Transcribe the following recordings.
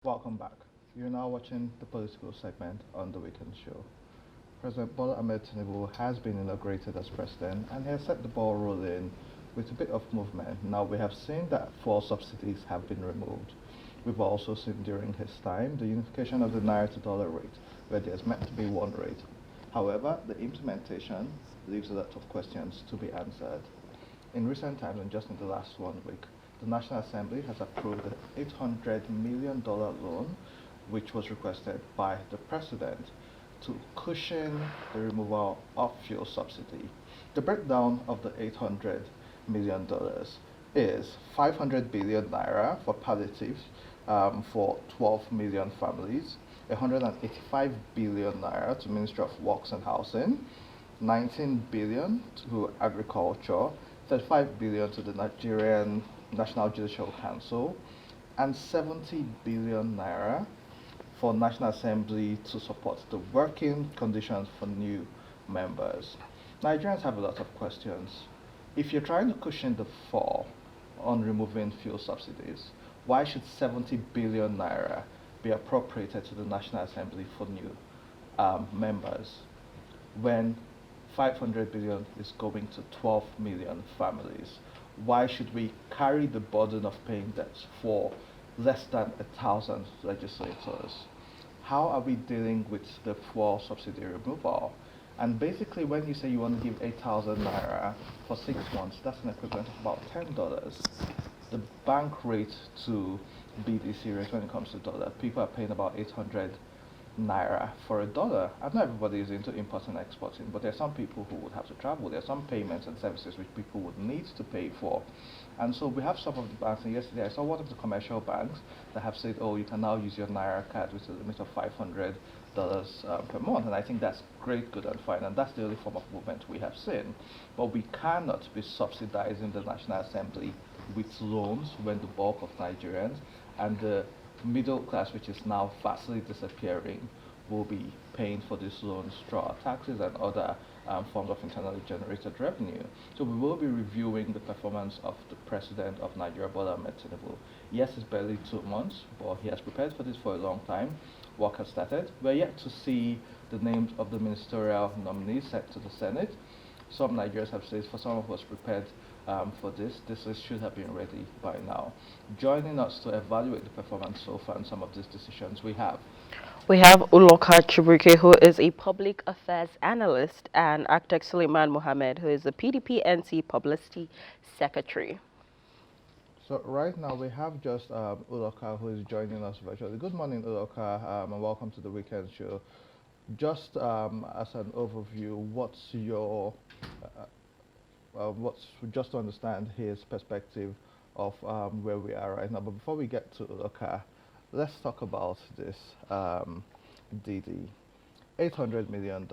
Welcome back. You're now watching the political segment on the weekend show. President Bola Ahmed Tinubu has been inaugurated as president and he has set the ball rolling with a bit of movement. Now we have seen that fuel subsidies have been removed. We've also seen during his time the unification of the naira to dollar rate, where there's meant to be one rate. However, the implementation leaves a lot of questions to be answered. In recent times, and just in the last 1 week, the National Assembly has approved an $800 million loan, which was requested by the President to cushion the removal of fuel subsidy. The breakdown of the $800 million is 500 billion naira for palliatives for 12 million families, 185 billion naira to Ministry of Works and Housing, 19 billion to agriculture, 35 billion to the Nigerian National Judicial Council, and 70 billion naira for National Assembly to support the working conditions for new members. Nigerians have a lot of questions. If you're trying to cushion the fall on removing fuel subsidies, why should 70 billion naira be appropriated to the National Assembly for new members when 500 billion is going to 12 million families? Why should we carry the burden of paying debts for less than 1,000 legislators? How are we dealing with the fuel subsidy removal? And basically, when you say you want to give 8,000 naira for 6 months, that's an equivalent of about $10. The bank rate to BDC rate when it comes to dollar, people are paying about 800 naira for a dollar. And not everybody is into importing and exporting, but there are some people who would have to travel. There are some payments and services which people would need to pay for. And so we have some of the banks, and yesterday I saw one of the commercial banks that have said, oh, you can now use your naira card with a limit of $500 per month. And I think that's great, good, and fine. And that's the only form of movement we have seen. But we cannot be subsidizing the National Assembly with loans when the bulk of Nigerians and the middle class, which is now vastly disappearing, will be paying for these loans through our taxes and other forms of internally generated revenue. So we will be reviewing the performance of the President of Nigeria, Bola Ahmed Tinubu. Yes, it's barely 2 months, but he has prepared for this for a long time. Work has started. We're yet to see the names of the ministerial nominees sent to the Senate. Some Nigerians have said for some of us prepared for this list should have been ready by now. Joining us to evaluate the performance so far and some of these decisions we have. We have Uloka Chibuike, who is a public affairs analyst, and Architect Suleiman Mohammed, who is the PDP NC Publicity Secretary. So right now we have just Uloka who is joining us virtually. Good morning, Uloka, and welcome to the weekend show. Just as an overview, what's just to understand his perspective of where we are right now. But before we get to Uloka, let's talk about this DD, $800 million.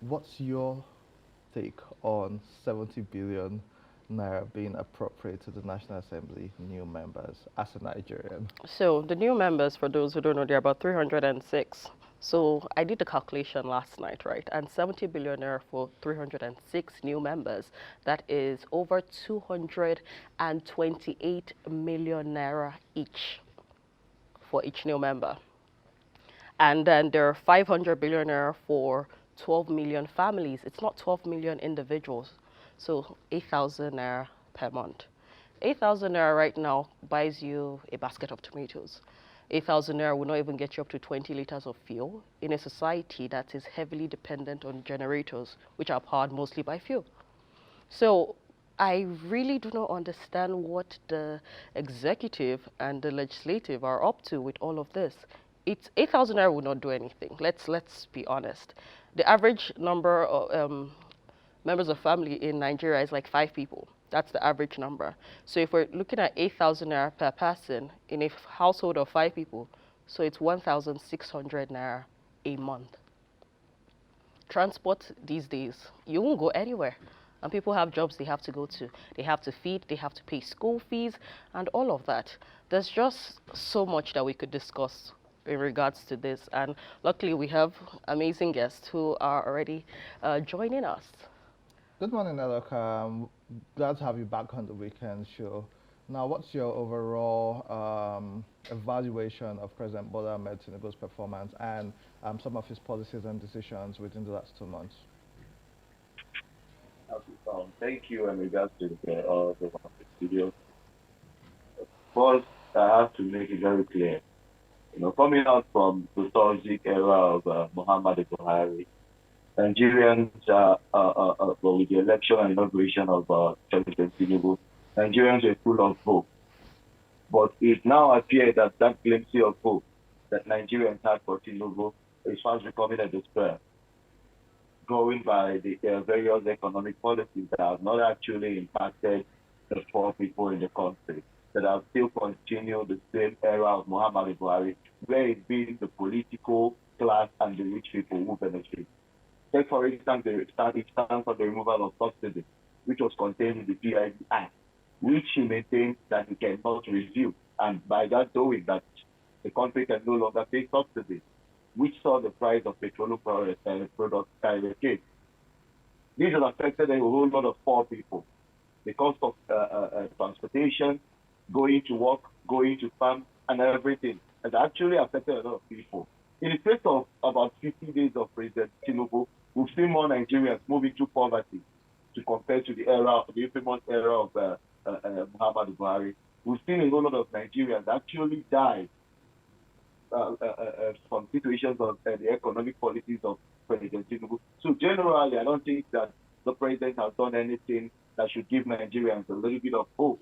What's your take on 70 billion naira being appropriated to the National Assembly new members as a Nigerian? So the new members, for those who don't know, they're about 306. So I did the calculation last night, right? And 70 billionaire for 306 new members, that is over 228 million naira each for each new member. And then there are 500 billionaire for 12 million families. It's not 12 million individuals. So 8,000 naira per month. 8,000 naira right now buys you a basket of tomatoes. 8,000 naira will not even get you up to 20 liters of fuel in a society that is heavily dependent on generators, which are powered mostly by fuel. So I really do not understand what the executive and the legislative are up to with all of this. It's 8,000 naira will not do anything. Let's be honest. The average number of members of family in Nigeria is like 5 people. That's the average number. So if we're looking at 8,000 naira per person in a household of 5 people, so it's 1,600 naira a month. Transport these days, you won't go anywhere. And people have jobs they have to go to. They have to feed, they have to pay school fees, and all of that. There's just so much that we could discuss in regards to this. And luckily, we have amazing guests who are already joining us. Good morning, Alok. Glad to have you back on the weekend show. Now, what's your overall evaluation of President Bola Ahmed Tinubu's performance and some of his policies and decisions within the last 2 months. Okay, thank you in regards to the studio. First, I have to make it very clear. Coming out from the nostalgic era of Muhammad Buhari, Nigerians, well, with the election and inauguration of President Tinubu, Nigerians were full of hope. But it now appears that that glimpse of hope that Nigerians had for Tinubu is fast becoming a despair, going by the various economic policies that have not actually impacted the poor people in the country, that have still continued the same era of Muhammad Buhari, where it's been the political class and the rich people who benefit. Take, for instance, it stands for the removal of subsidy, which was contained in the PID Act, which he maintains that he cannot review. And by that doing, that the country can no longer pay subsidies, which saw the price of petroleum products skyrocket. This has affected a whole lot of poor people. The cost of transportation, going to work, going to farm, and everything has actually affected a lot of people. In the space of about 50 days of President Tinubu, we've seen more Nigerians move into poverty to compare to the infamous era of Muhammad Buhari. We've seen a whole lot of Nigerians actually die from situations of the economic policies of President Tinubu. So generally, I don't think that the president has done anything that should give Nigerians a little bit of hope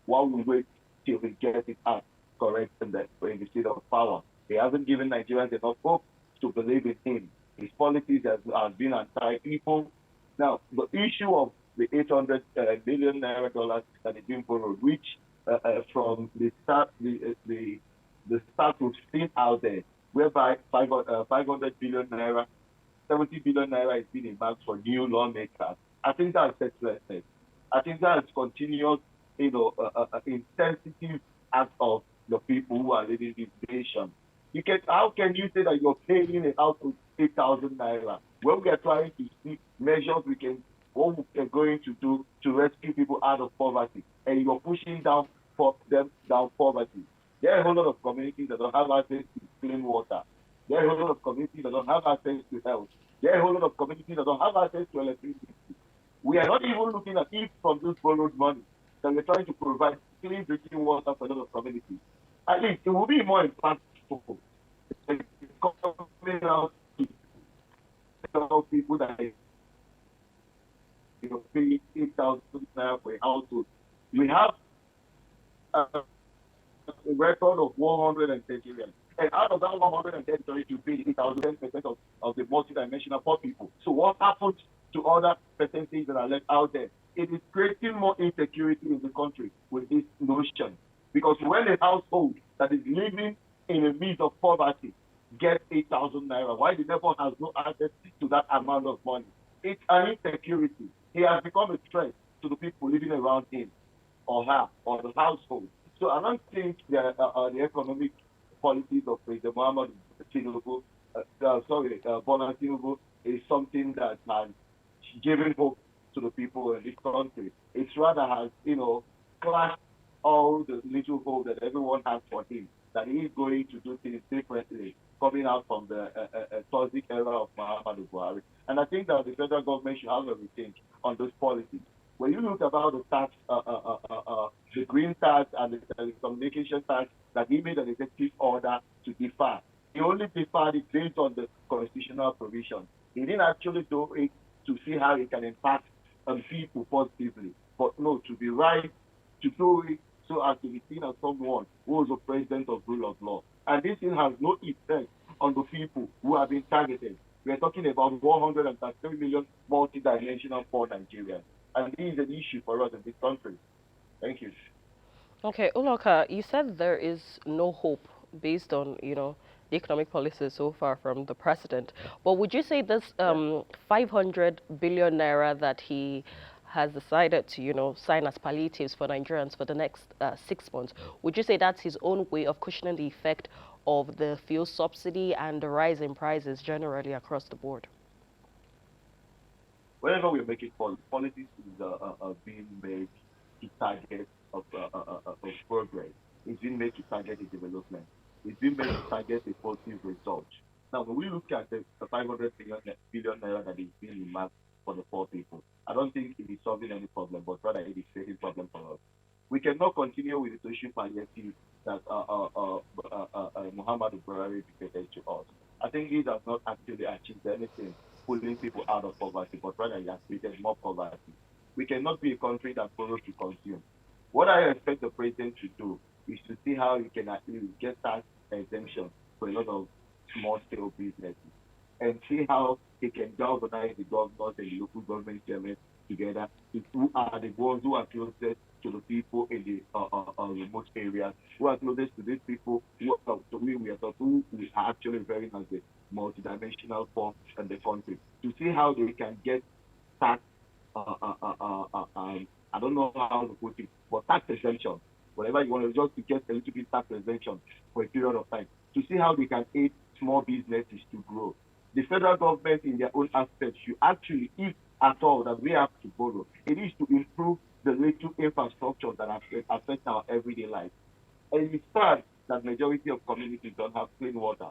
while we wait till we get it out correct in the seat of power. He hasn't given Nigerians enough hope to believe in him. His policies has been anti-people. Now, the issue of the 800 billion naira dollars that is being borrowed, which from the start, the start we've seen out there, whereby 500 billion naira, 70 billion naira is being earmarked for new lawmakers. I think that's senselessness. I think that is continuous, insensitive act of the people who are leading this nation. How can you say that you're paying a house with 8,000 naira when we are trying to see measures what we are going to do to rescue people out of poverty, and you're pushing them down poverty? There are a whole lot of communities that don't have access to clean water. There are a whole lot of communities that don't have access to health. There are a whole lot of communities that don't have access to electricity. We are not even looking at it from this borrowed money that we're trying to provide clean drinking water for a lot of communities. At least it will be more impactful coming out to tell people that pay 8,000 naira for a household. We have a record of 110 million. And out of that 110, you pay 8,000% of the multidimensional poor people. So what happens to other percentages that are left out there? It is creating more insecurity in the country with this notion. Because when a household that is living in the midst of poverty gets 8,000 naira, why the neighbor has no access to that amount of money? It's an insecurity. He has become a threat to the people living around him or her or the household. So I don't think the economic policies of President Muhammad Tinubu, Bola Tinubu, is something that has given hope to the people in this country. It's rather has, clashed all the little hope that everyone has for him, that he is going to do things differently, coming out from the toxic era of Muhammad Buhari. And I think that the federal government should have a rethink on those policies. When you look about the tax, the green tax and the telecommunication tax that he made an executive order to defer, he only deferred it based on the constitutional provision. He didn't actually do it to see how it can impact on people positively. But no, to be right, to do it so as to be seen as someone who is a president of rule of law. And this thing has no effect on the people who have been targeted. We are talking about 133 million multidimensional poor Nigerians. And this is an issue for us in this country. Thank you. Okay, Uloka, you said there is no hope based on, the economic policies so far from the president. But would you say this 500 billion naira that he has decided to, sign as palliatives for Nigerians for the next 6 months, would you say that's his own way of cushioning the effect of the fuel subsidy and the rise in prices generally across the board? Whenever we're making policies is being made to target of progress. is being made to target the development. It's being made to target a positive result. Now, when we look at the 500 billion naira that is being earmarked for the poor people, I don't think it is solving any problem, but rather it is creating problem for us. We cannot continue with the social palliative that Muhammad Buhari dictated to us. I think he has not actually achieved anything pulling people out of poverty, but rather he has created more poverty. We cannot be a country that borrows to consume. What I expect the president to do is to see how he can actually get tax exemption for a lot of small scale businesses and see how he can galvanize the governors and the local government chairmen together who are the ones who are closest to the people in the remote areas, who are closest to these people who we are actually very as a multidimensional form in the country, to see how they can get tax I don't know how to put it, but tax exemption, whatever you want to just to get a little bit tax exemption for a period of time, to see how we can aid small businesses to grow. The federal government, in their own aspect, should actually, if at all that we have to borrow, it is to improve the little infrastructure that affect our everyday life. And it's sad that majority of communities don't have clean water.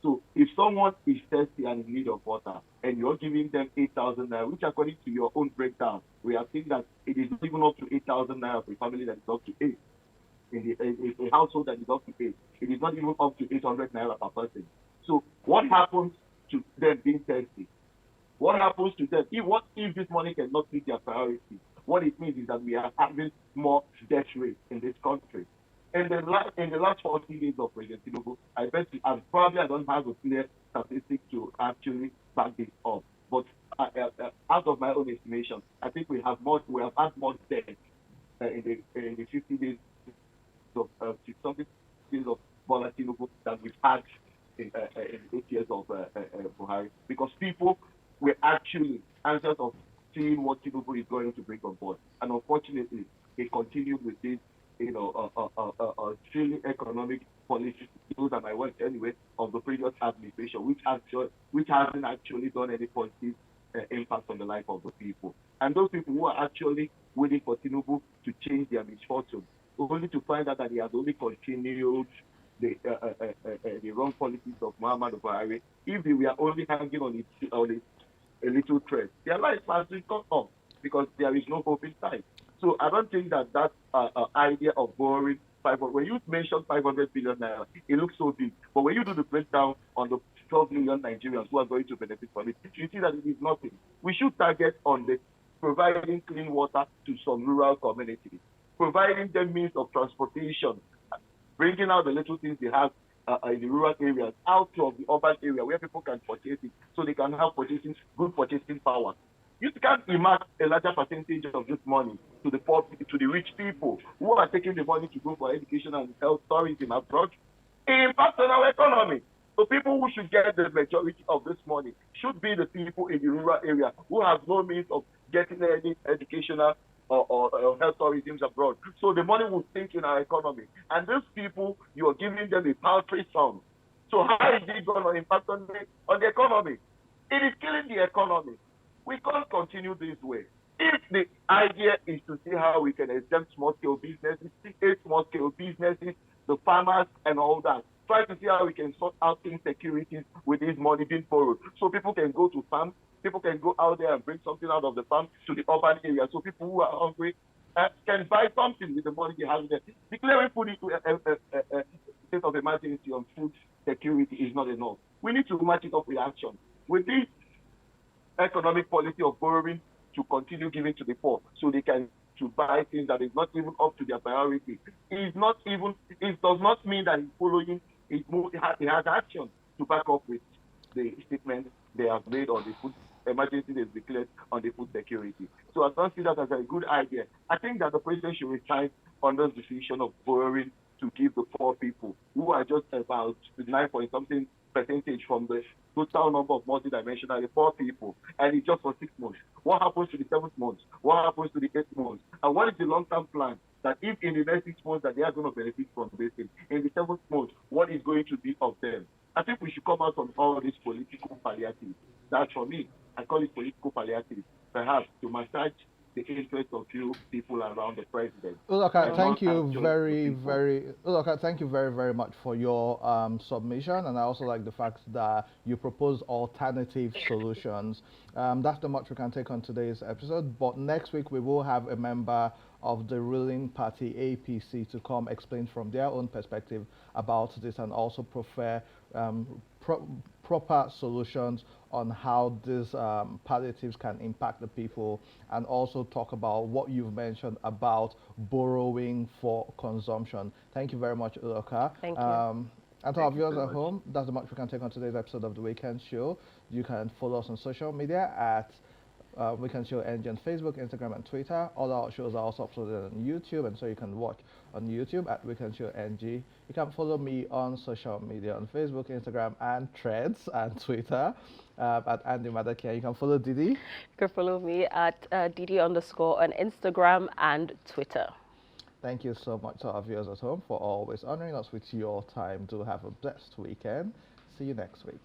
So if someone is thirsty and in need of water, and you're giving them 8,000 naira, which according to your own breakdown, we are seeing that it is not even up to 8,000 naira for a family that is up to 8. A household that is up to 8, it is not even up to 800 naira per person. So what happens to them being thirsty? What happens to them? If this money cannot meet their priorities? What it means is that we are having more death rates in this country. In the last 40 days of President Tinubu, I bet you, and probably I don't have a clear statistic to actually back this up. But out of my own estimation, I think we have had more deaths in the 50 days of something days of Bola Tinubu than we've had in 8 years of Buhari, because people were actually anxious of seeing what Tinubu is going to bring on board, and unfortunately, he continued with this, extremely economic policies, those are my words anyway, of the previous administration, which hasn't actually done any positive impact on the life of the people. And those people who are actually waiting for Tinubu to change their misfortune, only to find out that he has only continued the wrong policies of Muhammad Buhari. If they were only hanging on a little thread, their life has been cut off because there is no hope in sight. So I don't think that idea of borrowing 500, when you mention 500 billion naira, it looks so big. But when you do the breakdown on the 12 million Nigerians who are going to benefit from it, you see that it is nothing. We should target on the providing clean water to some rural communities, providing them means of transportation, bringing out the little things they have in the rural areas out of the urban area where people can purchase it, so they can have good purchasing power. You can't imagine a larger percentage of this money to the poor, to the rich people who are taking the money to go for education and health tourism abroad. It impacts on our economy. So people who should get the majority of this money should be the people in the rural area who have no means of getting any educational or health tourism abroad. So the money will sink in our economy. And these people, you are giving them a paltry sum. So how is it going to impact on the economy? It is killing the economy. We can't continue this way. If the idea is to see how we can exempt small-scale businesses, aid small-scale businesses, the farmers and all that, try to see how we can sort out insecurities with this money being borrowed, so people can go to farm, people can go out there and bring something out of the farm to the urban area, so people who are hungry can buy something with the money they have there. Declaring food into a state of emergency on food security is not enough. We need to match it up with action. With this economic policy of borrowing, to continue giving to the poor so they can to buy things that is not even up to their priority. It does not mean that he's following, he has action to back up with the statement they have made on the food emergency they've declared on the food security. So I don't see that as a good idea. I think that the president should resign on this decision of borrowing to give the poor people, who are just about 9 point something percentage from the total number of multidimensional poor people, and it's just for 6 months. What happens to the 7th month? What happens to the 8th month? And what is the long-term plan? That if in the next 6 months that they are going to benefit from this thing, in the 7th month, what is going to be of them? I think we should come out from all these political palliatives. That for me, I call it political palliatives, perhaps to massage the interest of few people around the president. Uloka, And thank not you actually the very, people. Uloka, thank you very, very much for your submission, and I also like the fact that you propose alternative solutions. That's the much we can take on today's episode, but next week we will have a member of the ruling party APC to come explain from their own perspective about this and also prefer um, pro proper solutions on how these palliatives can impact the people, and also talk about what you've mentioned about borrowing for consumption. Thank you very much, Uloka. Thank you. And to our Thank you viewers so at much. home, that's the much we can take on today's episode of The Weekend Show. You can follow us on social media at Weekend Show NG on Facebook, Instagram, and Twitter. All our shows are also uploaded on YouTube, and so you can watch on YouTube at Weekend Show NG. You can follow me on social media on Facebook, Instagram, and Threads and Twitter at Andy Madakia. You can follow Didi. You can follow me at Didi underscore on Instagram and Twitter. Thank you so much to our viewers at home for always honoring us with your time. Do have a blessed weekend. See you next week.